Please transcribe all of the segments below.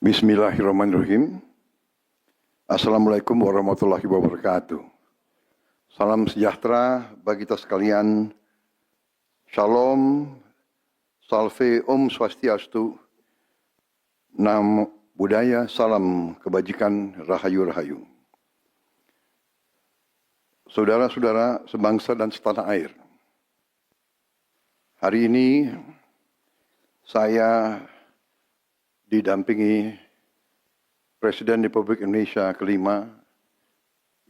Bismillahirrahmanirrahim. Assalamualaikum warahmatullahi wabarakatuh. Salam sejahtera bagi kita sekalian. Shalom, salve, om swastiastu, namo buddhaya, salam kebajikan, rahayu-rahayu. Saudara-saudara sebangsa dan setanah air. Hari ini saya didampingi Presiden Republik Indonesia kelima,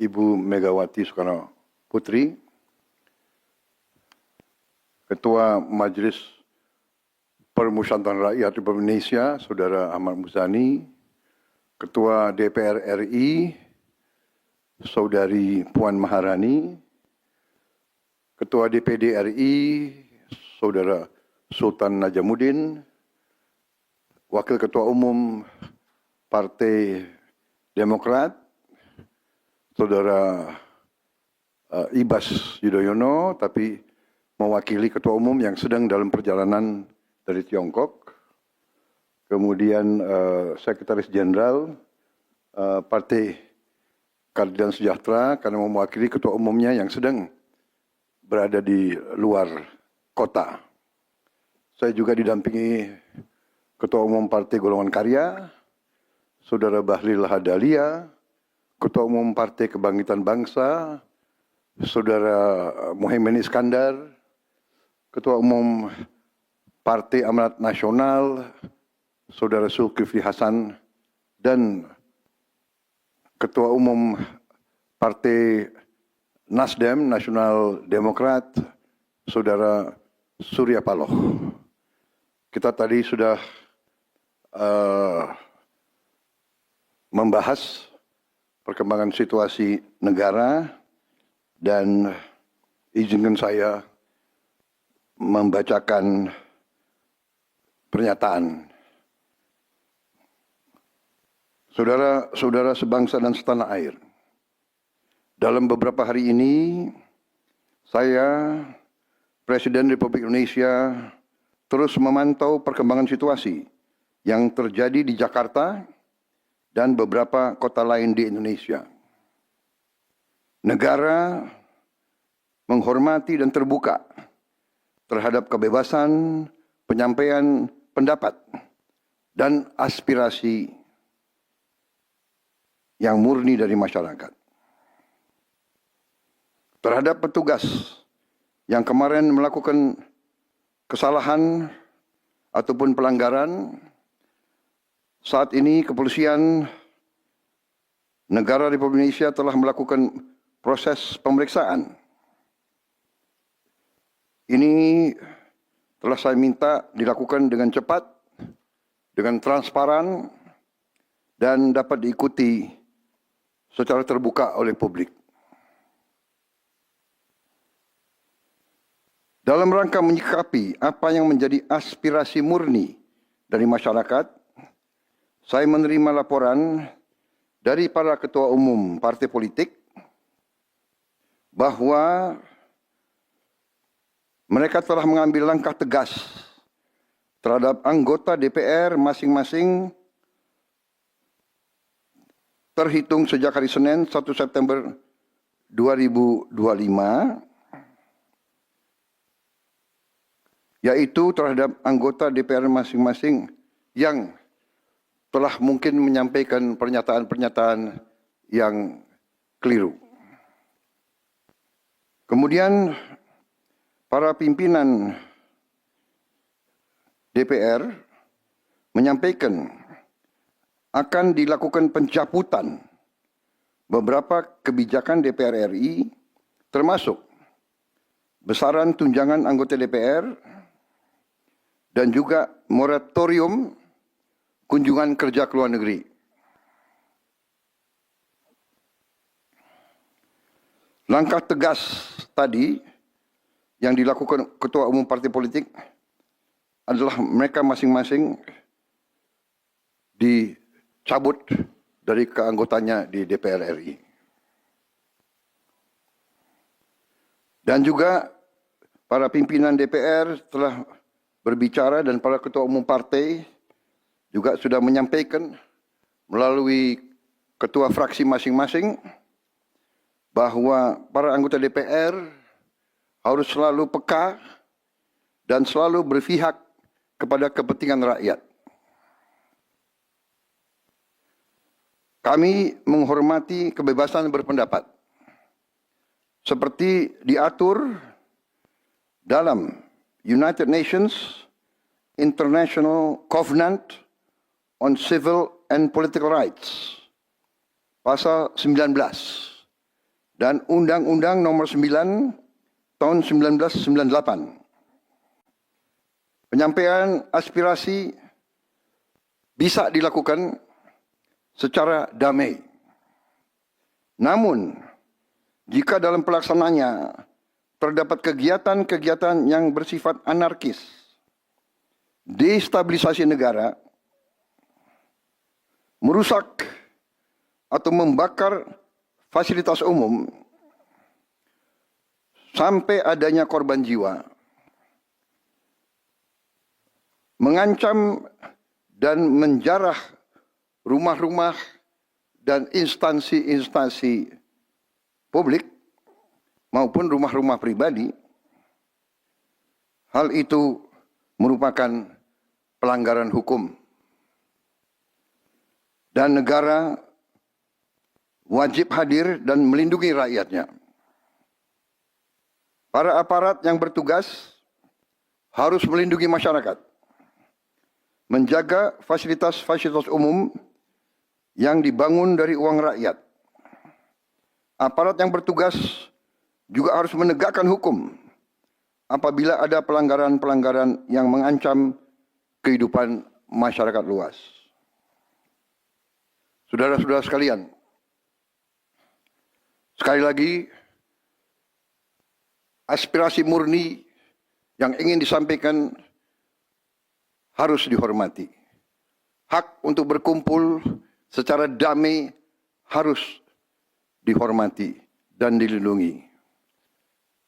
Ibu Megawati Soekarno Putri, Ketua Majelis Permusyawaratan Rakyat Republik Indonesia, Saudara Ahmad Muzani, Ketua DPR RI, Saudari Puan Maharani, Ketua DPD RI, Saudara Sultan Najamuddin, Wakil Ketua Umum Partai Demokrat, Saudara Ibas Yudhoyono, tapi mewakili Ketua Umum yang sedang dalam perjalanan dari Tiongkok. Kemudian Sekretaris Jenderal Partai Keadilan Sejahtera karena mewakili Ketua Umumnya yang sedang berada di luar kota. Saya juga didampingi Ketua Umum Partai Golongan Karya, Saudara Bahlil Lahadalia, Ketua Umum Partai Kebangkitan Bangsa, Saudara Muhaimin Iskandar, Ketua Umum Partai Amanat Nasional, Saudara Zulkifli Hasan, dan Ketua Umum Partai Nasdem, Nasional Demokrat, Saudara Surya Paloh. Kita tadi sudah membahas perkembangan situasi negara dan izinkan saya membacakan pernyataan. Saudara-saudara sebangsa dan setanah air, dalam beberapa hari ini saya, Presiden Republik Indonesia, terus memantau perkembangan situasi yang terjadi di Jakarta dan beberapa kota lain di Indonesia. Negara menghormati dan terbuka terhadap kebebasan penyampaian pendapat dan aspirasi yang murni dari masyarakat. Terhadap petugas yang kemarin melakukan kesalahan ataupun pelanggaran, saat ini kepolisian negara Republik Indonesia telah melakukan proses pemeriksaan. Ini telah saya minta dilakukan dengan cepat, dengan transparan, dan dapat diikuti secara terbuka oleh publik. Dalam rangka menyikapi apa yang menjadi aspirasi murni dari masyarakat, saya menerima laporan dari para ketua umum partai politik bahwa mereka telah mengambil langkah tegas terhadap anggota DPR masing-masing terhitung sejak hari Senin 1 September 2025, yaitu terhadap anggota DPR masing-masing yang telah mungkin menyampaikan pernyataan-pernyataan yang keliru. Kemudian para pimpinan DPR menyampaikan akan dilakukan pencabutan beberapa kebijakan DPR RI, termasuk besaran tunjangan anggota DPR dan juga moratorium kunjungan kerja ke luar negeri. Langkah tegas tadi yang dilakukan ketua umum partai politik adalah mereka masing-masing dicabut dari keanggotanya di DPR RI. Dan juga para pimpinan DPR telah berbicara dan para ketua umum partai juga sudah menyampaikan melalui ketua fraksi masing-masing bahwa para anggota DPR harus selalu peka dan selalu berpihak kepada kepentingan rakyat. Kami menghormati kebebasan berpendapat seperti diatur dalam United Nations International Covenant on Civil and Political Rights, pasal 19, dan Undang-Undang Nomor 9 tahun 1998. Penyampaian aspirasi bisa dilakukan secara damai. Namun, jika dalam pelaksananya terdapat kegiatan-kegiatan yang bersifat anarkis, destabilisasi negara, merusak atau membakar fasilitas umum, sampai adanya korban jiwa, mengancam dan menjarah rumah-rumah dan instansi-instansi publik maupun rumah-rumah pribadi, hal itu merupakan pelanggaran hukum. Dan negara wajib hadir dan melindungi rakyatnya. Para aparat yang bertugas harus melindungi masyarakat, menjaga fasilitas-fasilitas umum yang dibangun dari uang rakyat. Aparat yang bertugas juga harus menegakkan hukum apabila ada pelanggaran-pelanggaran yang mengancam kehidupan masyarakat luas. Saudara-saudara sekalian, sekali lagi, aspirasi murni yang ingin disampaikan harus dihormati. Hak untuk berkumpul secara damai harus dihormati dan dilindungi.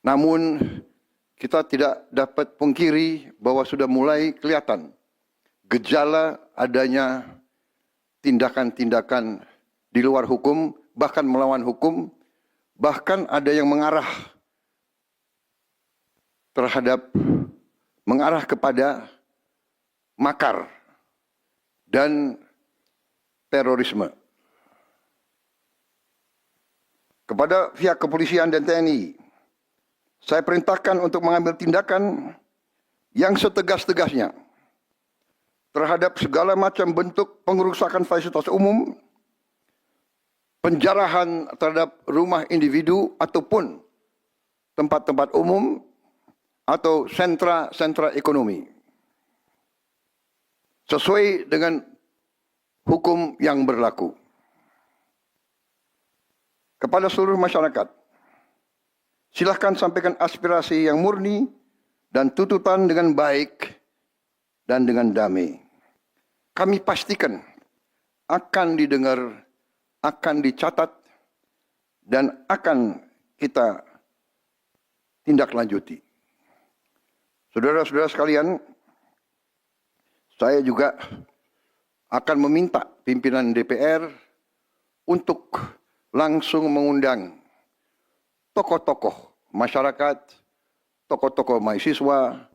Namun, kita tidak dapat pungkiri bahwa sudah mulai kelihatan gejala adanya tindakan-tindakan di luar hukum, bahkan melawan hukum, bahkan ada yang mengarah kepada makar dan terorisme. Kepada pihak kepolisian dan TNI, saya perintahkan untuk mengambil tindakan yang setegas-tegasnya terhadap segala macam bentuk pengerusakan fasilitas umum, penjarahan terhadap rumah individu ataupun tempat-tempat umum atau sentra-sentra ekonomi, sesuai dengan hukum yang berlaku. Kepada seluruh masyarakat, silahkan sampaikan aspirasi yang murni dan tuntutan dengan baik dan dengan damai. Kami pastikan akan didengar, akan dicatat, dan akan kita tindak lanjuti. Saudara-saudara sekalian, saya juga akan meminta pimpinan DPR untuk langsung mengundang tokoh-tokoh masyarakat, tokoh-tokoh mahasiswa,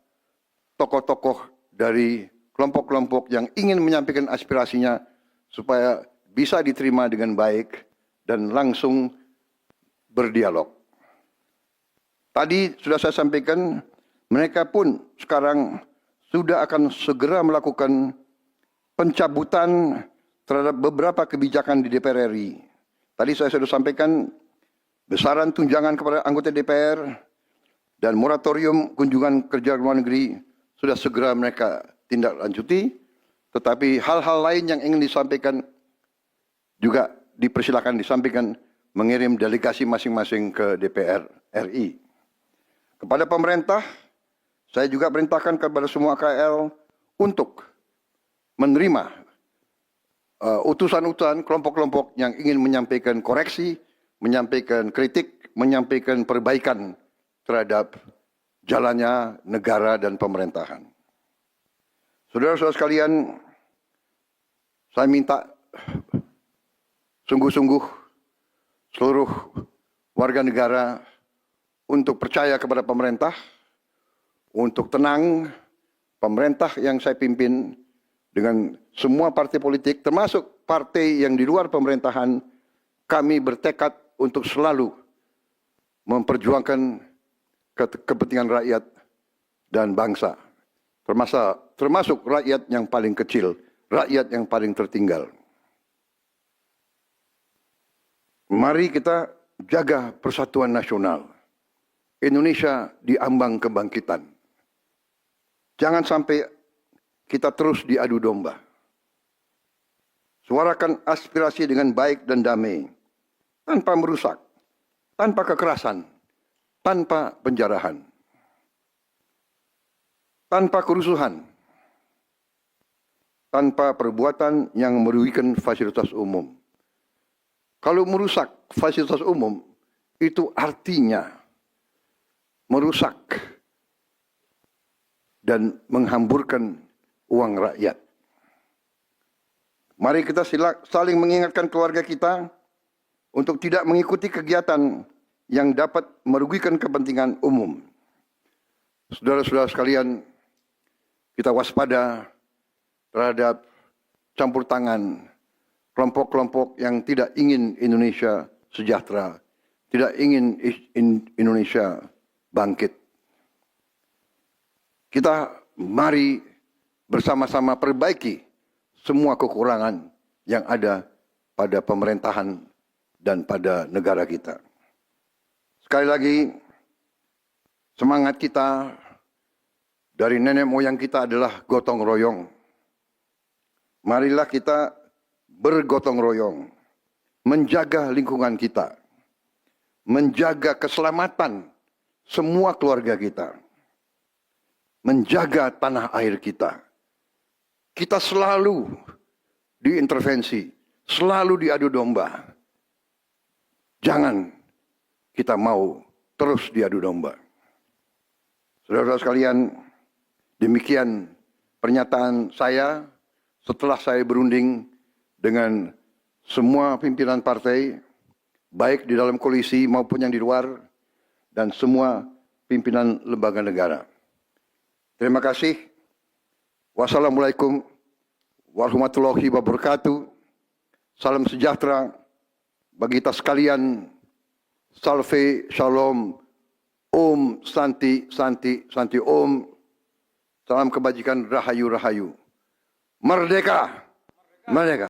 tokoh-tokoh dari kelompok-kelompok yang ingin menyampaikan aspirasinya supaya bisa diterima dengan baik dan langsung berdialog. Tadi sudah saya sampaikan, mereka pun sekarang sudah akan segera melakukan pencabutan terhadap beberapa kebijakan di DPR RI. Tadi saya sudah sampaikan besaran tunjangan kepada anggota DPR dan moratorium kunjungan kerja luar negeri sudah segera mereka tindak lanjuti, tetapi hal-hal lain yang ingin disampaikan juga dipersilakan disampaikan mengirim delegasi masing-masing ke DPR RI. Kepada pemerintah, saya juga perintahkan kepada semua KL untuk menerima utusan-utusan kelompok-kelompok yang ingin menyampaikan koreksi, menyampaikan kritik, menyampaikan perbaikan terhadap jalannya negara dan pemerintahan. Saudara-saudara sekalian, Saya minta sungguh-sungguh seluruh warga negara untuk percaya kepada pemerintah, untuk tenang. Pemerintah yang saya pimpin dengan semua partai politik, termasuk partai yang di luar pemerintahan, kami bertekad untuk selalu memperjuangkan kepentingan rakyat dan bangsa, termasuk rakyat yang paling kecil, rakyat yang paling tertinggal. Mari kita jaga persatuan nasional. Indonesia diambang kebangkitan. Jangan sampai kita terus diadu domba. Suarakan aspirasi dengan baik dan damai, tanpa merusak, tanpa kekerasan, tanpa penjarahan, tanpa kerusuhan, tanpa perbuatan yang merugikan fasilitas umum. Kalau merusak fasilitas umum, itu artinya merusak dan menghamburkan uang rakyat. Mari kita saling mengingatkan keluarga kita untuk tidak mengikuti kegiatan yang dapat merugikan kepentingan umum. Saudara-saudara sekalian, kita waspada terhadap campur tangan kelompok-kelompok yang tidak ingin Indonesia sejahtera, tidak ingin Indonesia bangkit. Kita mari bersama-sama perbaiki semua kekurangan yang ada pada pemerintahan dan pada negara kita. Sekali lagi, semangat kita dari nenek moyang kita adalah gotong royong. Marilah kita bergotong royong, menjaga lingkungan kita, menjaga keselamatan semua keluarga kita, menjaga tanah air kita. Kita selalu diintervensi, selalu diadu domba. Jangan kita mau terus diadu domba. Saudara-saudara sekalian, demikian pernyataan saya setelah saya berunding dengan semua pimpinan partai, baik di dalam koalisi maupun yang di luar, dan semua pimpinan lembaga negara. Terima kasih. Wassalamualaikum warahmatullahi wabarakatuh. Salam sejahtera bagi kita sekalian. Salve, shalom, om, santi, santi, santi, om. Salam kebajikan, rahayu, rahayu. Merdeka! Merdeka!